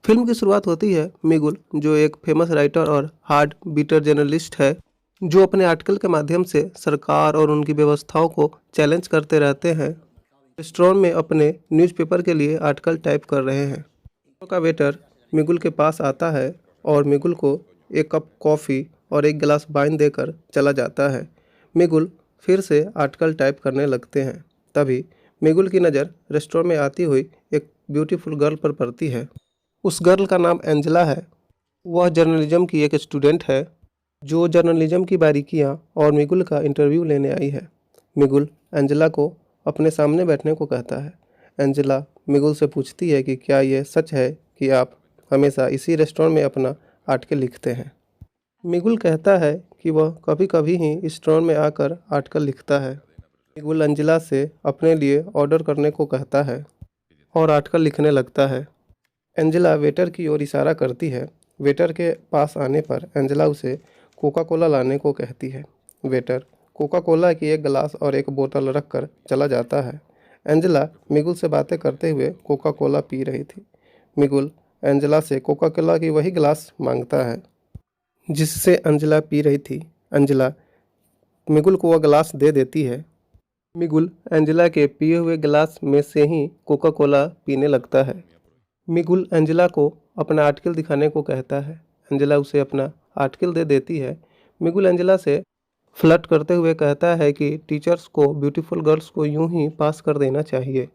Film की शुरुआत होती है मिगुल, जो एक फेमस राइटर और हार्ड बीटर जर्नलिस्ट है, जो अपने आर्टिकल के माध्यम से सरकार और उनकी व्यवस्थाओं को चैलेंज करते रहते हैं। रेस्टोरेंट में अपने न्यूज़पेपर के लिए आर्टिकल टाइप कर रहे हैं। का वेटर मिगुल के पास आता है और मिगुल को एक कप कॉफ़ी और एक गिलास वाइन देकर चला जाता है। मिगुल फिर से आर्टिकल टाइप करने लगते हैं। तभी मिगुल की नज़र रेस्टोरेंट में आती हुई एक ब्यूटीफुल गर्ल पर पड़ती है। उस गर्ल का नाम एंजेला है। वह जर्नलिज्म की एक स्टूडेंट है, जो जर्नलिज्म की बारीकियां और मिगुल का इंटरव्यू लेने आई है। मिगुल एंजेला को अपने सामने बैठने को कहता है। एंजेला मिगुल से पूछती है कि क्या ये सच है कि आप हमेशा इसी रेस्टोरेंट में अपना आर्टिकल लिखते हैं। मिगुल कहता है कि वह कभी कभी ही इस रेस्टोरेंट में आकर आर्टिकल लिखता है। मिगुल एंजेला से अपने लिए ऑर्डर करने को कहता है और आर्टिकल लिखने लगता है। एंजेला वेटर की ओर इशारा करती है। वेटर के पास आने पर एंजेला उसे कोका कोला लाने को कहती है। वेटर कोका कोला की एक गिलास और एक बोतल रखकर चला जाता है। एंजेला मिगुल से बातें करते हुए कोका कोला पी रही थी। मिगुल एंजेला से कोका कोला की वही गिलास मांगता है जिससे एंजेला पी रही थी। एंजेला मिगुल को वह गिलास दे देती है। मिगुल एंजेला के पिए हुए गिलास में से ही कोका कोला पीने लगता है। मिगुल एंजेला को अपना आर्टिकल दिखाने को कहता है। एंजेला उसे अपना आर्टिकल दे देती है। मिगुल एंजेला से फ्लर्ट करते हुए कहता है कि टीचर्स को ब्यूटीफुल गर्ल्स को यूं ही पास कर देना चाहिए।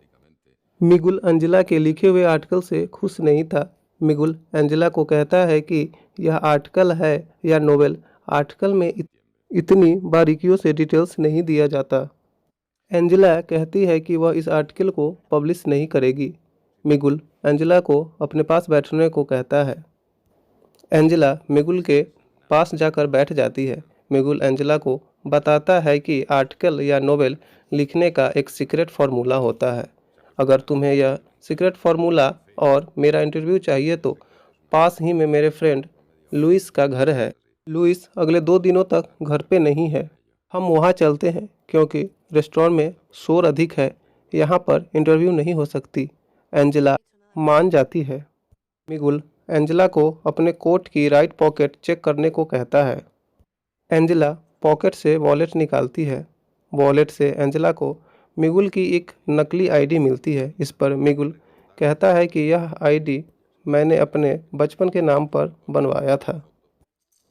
मिगुल एंजेला के लिखे हुए आर्टिकल से खुश नहीं था। मिगुल एंजेला को कहता है कि यह आर्टिकल है या नोवेल, आर्टिकल में इतनी बारीकियों से डिटेल्स नहीं दिया जाता। एंजेला कहती है कि वह इस आर्टिकल को पब्लिश नहीं करेगी। मिगुल एंजेला को अपने पास बैठने को कहता है। एंजेला मिगुल के पास जाकर बैठ जाती है। मिगुल एंजेला को बताता है कि आर्टिकल या नोवेल लिखने का एक सीक्रेट फार्मूला होता है। अगर तुम्हें यह सीक्रेट फार्मूला और मेरा इंटरव्यू चाहिए तो पास ही में मेरे फ्रेंड लुइस का घर है। लुइस अगले 2 दिनों तक घर पे नहीं है। हम वहाँ चलते हैं क्योंकि रेस्टोरेंट में शोर अधिक है। यहाँ पर इंटरव्यू नहीं हो सकती। एंजेला मान जाती है। मिगुल एंजेला को अपने कोट की राइट पॉकेट चेक करने को कहता है। एंजेला पॉकेट से वॉलेट निकालती है। वॉलेट से एंजेला को मिगुल की एक नकली आईडी मिलती है। इस पर मिगुल कहता है कि यह आईडी मैंने अपने बचपन के नाम पर बनवाया था।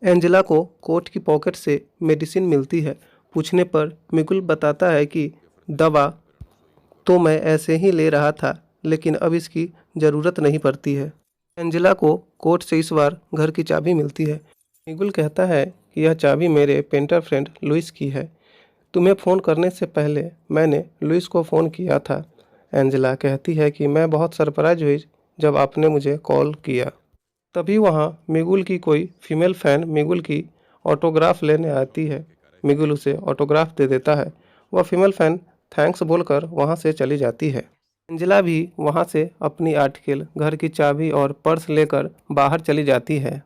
एंजेला को कोट की पॉकेट से मेडिसिन मिलती है। पूछने पर मिगुल बताता है कि दवा तो मैं ऐसे ही ले रहा था, लेकिन अब इसकी ज़रूरत नहीं पड़ती है। एंजेला को कोर्ट से इस बार घर की चाबी मिलती है। मिगुल कहता है कि यह चाबी मेरे पेंटर फ्रेंड लुइस की है। तुम्हें फ़ोन करने से पहले मैंने लुइस को फ़ोन किया था। एंजेला कहती है कि मैं बहुत सरप्राइज हुई जब आपने मुझे कॉल किया। तभी वहाँ मिगुल की कोई फीमेल फ़ैन मिगुल की ऑटोग्राफ लेने आती है। मिगुल उसे ऑटोग्राफ दे देता है। वह फीमेल फ़ैन थैंक्स बोलकर वहाँ से चली जाती है। एंजेला भी वहाँ से अपनी आर्टिकल, घर की चाबी और पर्स लेकर बाहर चली जाती है।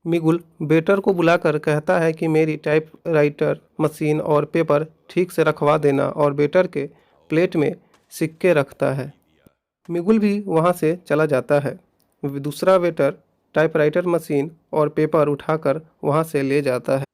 मिगुल वेटर को बुलाकर कहता है कि मेरी टाइपराइटर मशीन और पेपर ठीक से रखवा देना और वेटर के प्लेट में सिक्के रखता है। मिगुल भी वहाँ से चला जाता है। दूसरा वेटर टाइपराइटर मशीन और पेपर उठाकर वहाँ से ले जाता है।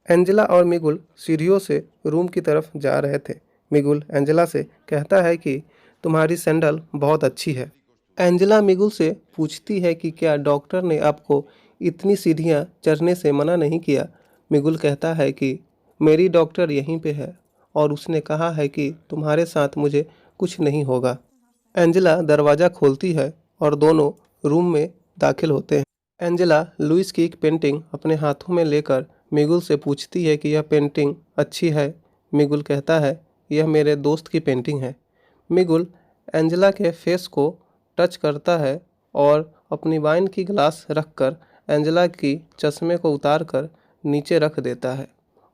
एंजेला और मिगुल सीढ़ियों से रूम की तरफ जा रहे थे। मिगुल एंजेला से कहता है कि तुम्हारी सैंडल बहुत अच्छी है। एंजेला मिगुल से पूछती है कि क्या डॉक्टर ने आपको इतनी सीढ़ियाँ चढ़ने से मना नहीं किया। मिगुल कहता है कि मेरी डॉक्टर यहीं पे है और उसने कहा है कि तुम्हारे साथ मुझे कुछ नहीं होगा। एंजेला दरवाज़ा खोलती है और दोनों रूम में दाखिल होते हैं। एंजेला लुइस की एक पेंटिंग अपने हाथों में लेकर मिगुल से पूछती है कि यह पेंटिंग अच्छी है। मिगुल कहता है यह मेरे दोस्त की पेंटिंग है। मिगुल एंजेला के फेस को टच करता है और अपनी वाइन की गिलास रखकर एंजेला की चश्मे को उतारकर नीचे रख देता है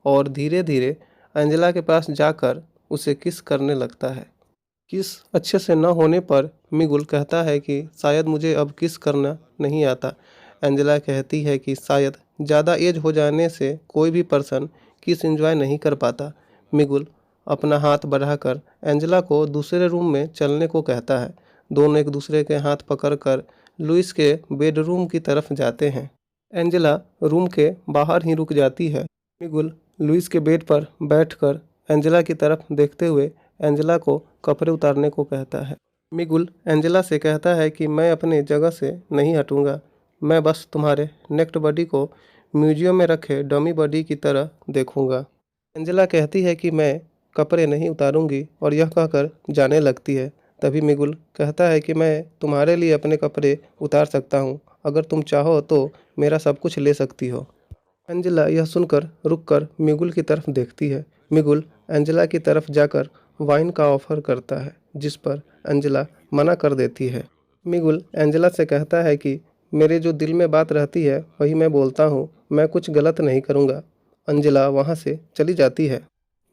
और धीरे धीरे एंजेला के पास जाकर उसे किस करने लगता है। किस अच्छे से न होने पर मिगुल कहता है कि शायद मुझे अब किस करना नहीं आता। एंजेला कहती है कि शायद ज़्यादा एज हो जाने से कोई भी पर्सन किस एंजॉय नहीं कर पाता। मिगुल अपना हाथ बढ़ाकर एंजेला को दूसरे रूम में चलने को कहता है। दोनों एक दूसरे के हाथ पकड़कर लुइस के बेडरूम की तरफ जाते हैं। एंजेला रूम के बाहर ही रुक जाती है। मिगुल लुइस के बेड पर बैठकर एंजेला की तरफ देखते हुए एंजेला को कपड़े उतारने को कहता है। मिगुल एंजेला से कहता है कि मैं अपनी जगह से नहीं हटूंगा, मैं बस तुम्हारे नेक्ड बॉडी को म्यूजियम में रखे डमी बॉडी की तरह देखूंगा। एंजेला कहती है कि मैं कपड़े नहीं उतारूंगी और यह कहकर जाने लगती है। तभी मिगुल कहता है कि मैं तुम्हारे लिए अपने कपड़े उतार सकता हूँ, अगर तुम चाहो तो मेरा सब कुछ ले सकती हो। एंजेला यह सुनकर रुककर मिगुल की तरफ देखती है। मिगुल एंजेला की तरफ जाकर वाइन का ऑफर करता है, जिस पर एंजेला मना कर देती है। मिगुल एंजेला से कहता है कि मेरे जो दिल में बात रहती है वही मैं बोलता हूँ, मैं कुछ गलत नहीं करूँगा। एंजेला वहाँ से चली जाती है।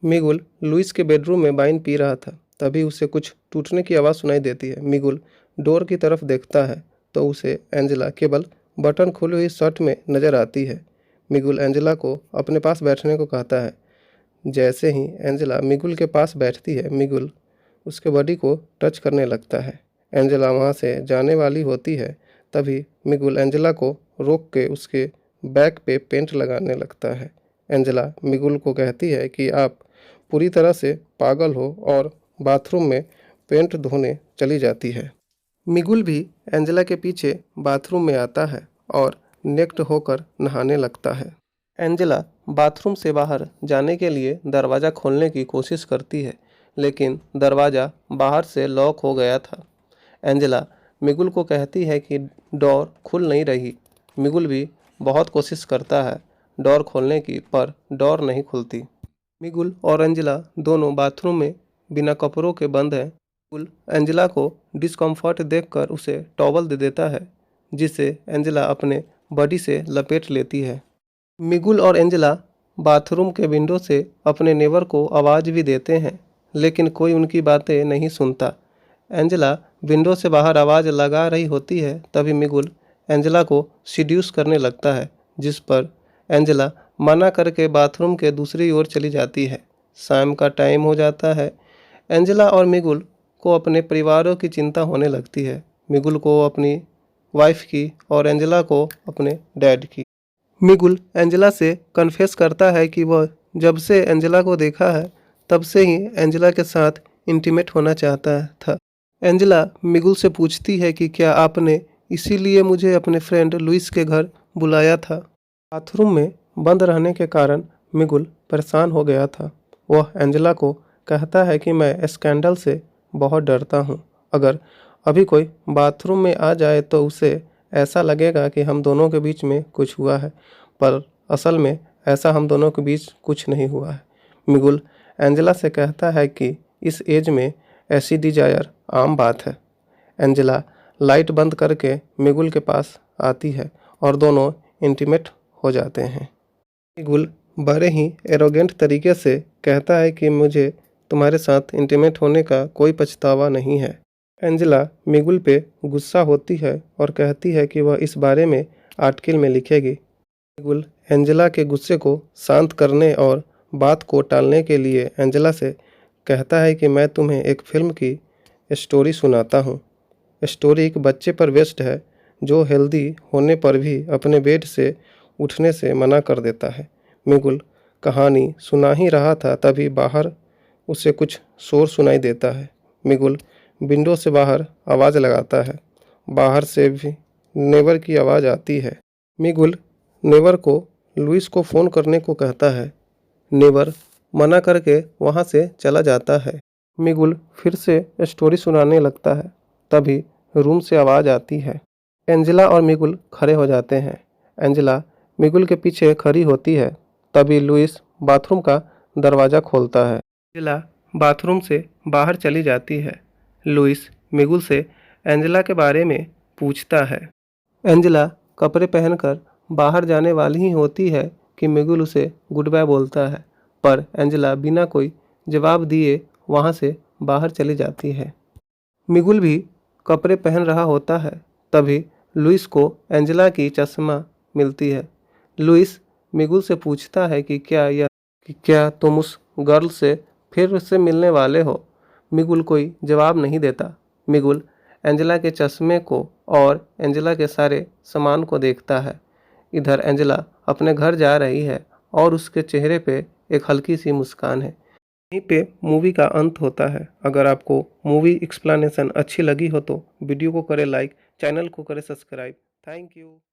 मिगुल लुइस के बेडरूम में वाइन पी रहा था, तभी उसे कुछ टूटने की आवाज़ सुनाई देती है। मिगुल डोर की तरफ देखता है तो उसे एंजेला केवल बटन खुली हुई शर्ट में नजर आती है। मिगुल एंजेला को अपने पास बैठने को कहता है। जैसे ही एंजेला मिगुल के पास बैठती है, मिगुल उसके बॉडी को टच करने लगता है। एंजेला वहाँ से जाने वाली होती है, तभी मिगुल एंजेला को रोक के उसके बैक पे पेंट लगाने लगता है। एंजेला मिगुल को कहती है कि आप पूरी तरह से पागल हो और बाथरूम में पेंट धोने चली जाती है। मिगुल भी एंजेला के पीछे बाथरूम में आता है और नेक्ड होकर नहाने लगता है। एंजेला बाथरूम से बाहर जाने के लिए दरवाज़ा खोलने की कोशिश करती है, लेकिन दरवाज़ा बाहर से लॉक हो गया था। एंजेला मिगुल को कहती है कि डोर खुल नहीं रही। मिगुल भी बहुत कोशिश करता है डोर खोलने की, पर डोर नहीं खुलती। मिगुल और एंजेला दोनों बाथरूम में बिना कपड़ों के बंद हैं। मिगुल एंजेला को डिस्कम्फर्ट देखकर उसे टॉवल दे देता है, जिसे एंजेला अपने बॉडी से लपेट लेती है। मिगुल और एंजेला बाथरूम के विंडो से अपने नेबर को आवाज़ भी देते हैं, लेकिन कोई उनकी बातें नहीं सुनता। एंजेला विंडो से बाहर आवाज़ लगा रही होती है, तभी मिगुल एंजेला को सीड्यूस करने लगता है, जिस पर एंजेला मना करके बाथरूम के दूसरी ओर चली जाती है। शाम का टाइम हो जाता है। एंजेला और मिगुल को अपने परिवारों की चिंता होने लगती है। मिगुल को अपनी वाइफ की और एंजेला को अपने डैड की। मिगुल एंजेला से कन्फेस करता है कि वह जब से एंजेला को देखा है तब से ही एंजेला के साथ इंटीमेट होना चाहता था। एंजेला मिगुल से पूछती है कि क्या आपने इसीलिए मुझे अपने फ्रेंड लुइस के घर बुलाया था। बाथरूम में बंद रहने के कारण मिगुल परेशान हो गया था। वह एंजेला को कहता है कि मैं स्कैंडल से बहुत डरता हूँ। अगर अभी कोई बाथरूम में आ जाए तो उसे ऐसा लगेगा कि हम दोनों के बीच में कुछ हुआ है, पर असल में ऐसा हम दोनों के बीच कुछ नहीं हुआ है। मिगुल एंजेला से कहता है कि इस एज में ऐसी डिजायर आम बात है। एंजेला लाइट बंद करके मिगुल के पास आती है और दोनों इंटीमेट हो जाते हैं। मिगुल बड़े ही एरोगेंट तरीके से कहता है कि मुझे तुम्हारे साथ इंटीमेट होने का कोई पछतावा नहीं है। एंजेला मिगुल पे गुस्सा होती है और कहती है कि वह इस बारे में आर्टिकल में लिखेगी। मिगुल एंजेला के गुस्से को शांत करने और बात को टालने के लिए एंजेला से कहता है कि मैं तुम्हें एक फिल्म की स्टोरी सुनाता हूँ। स्टोरी एक बच्चे पर बेस्ड है जो हेल्दी होने पर भी अपने बेड से उठने से मना कर देता है। मिगुल कहानी सुना ही रहा था, तभी बाहर उसे कुछ शोर सुनाई देता है। मिगुल विंडो से बाहर आवाज़ लगाता है। बाहर से भी नेबर की आवाज़ आती है। मिगुल नेबर को लुइस को फ़ोन करने को कहता है। नेबर मना करके वहाँ से चला जाता है। मिगुल फिर से स्टोरी सुनाने लगता है, तभी रूम से आवाज़ आती है। एंजेला और मिगुल खड़े हो जाते हैं। एंजेला मिगुल के पीछे खड़ी होती है, तभी लुइस बाथरूम का दरवाज़ा खोलता है। एंजेला बाथरूम से बाहर चली जाती है। लुइस मिगुल से एंजेला के बारे में पूछता है। एंजेला कपड़े पहनकर बाहर जाने वाली ही होती है कि मिगुल उसे गुड बाय बोलता है, पर एंजेला बिना कोई जवाब दिए वहाँ से बाहर चली जाती है। मिगुल भी कपड़े पहन रहा होता है, तभी लुइस को एंजेला की चश्मा मिलती है। लुइस मिगुल से पूछता है कि क्या तुम उस गर्ल से फिर से मिलने वाले हो। मिगुल कोई जवाब नहीं देता। मिगुल एंजेला के चश्मे को और एंजेला के सारे सामान को देखता है। इधर एंजेला अपने घर जा रही है और उसके चेहरे पे एक हल्की सी मुस्कान है। यहीं पे मूवी का अंत होता है। अगर आपको मूवी एक्सप्लेनेशन अच्छी लगी हो तो वीडियो को करें लाइक, चैनल को करें सब्सक्राइब। Thank you.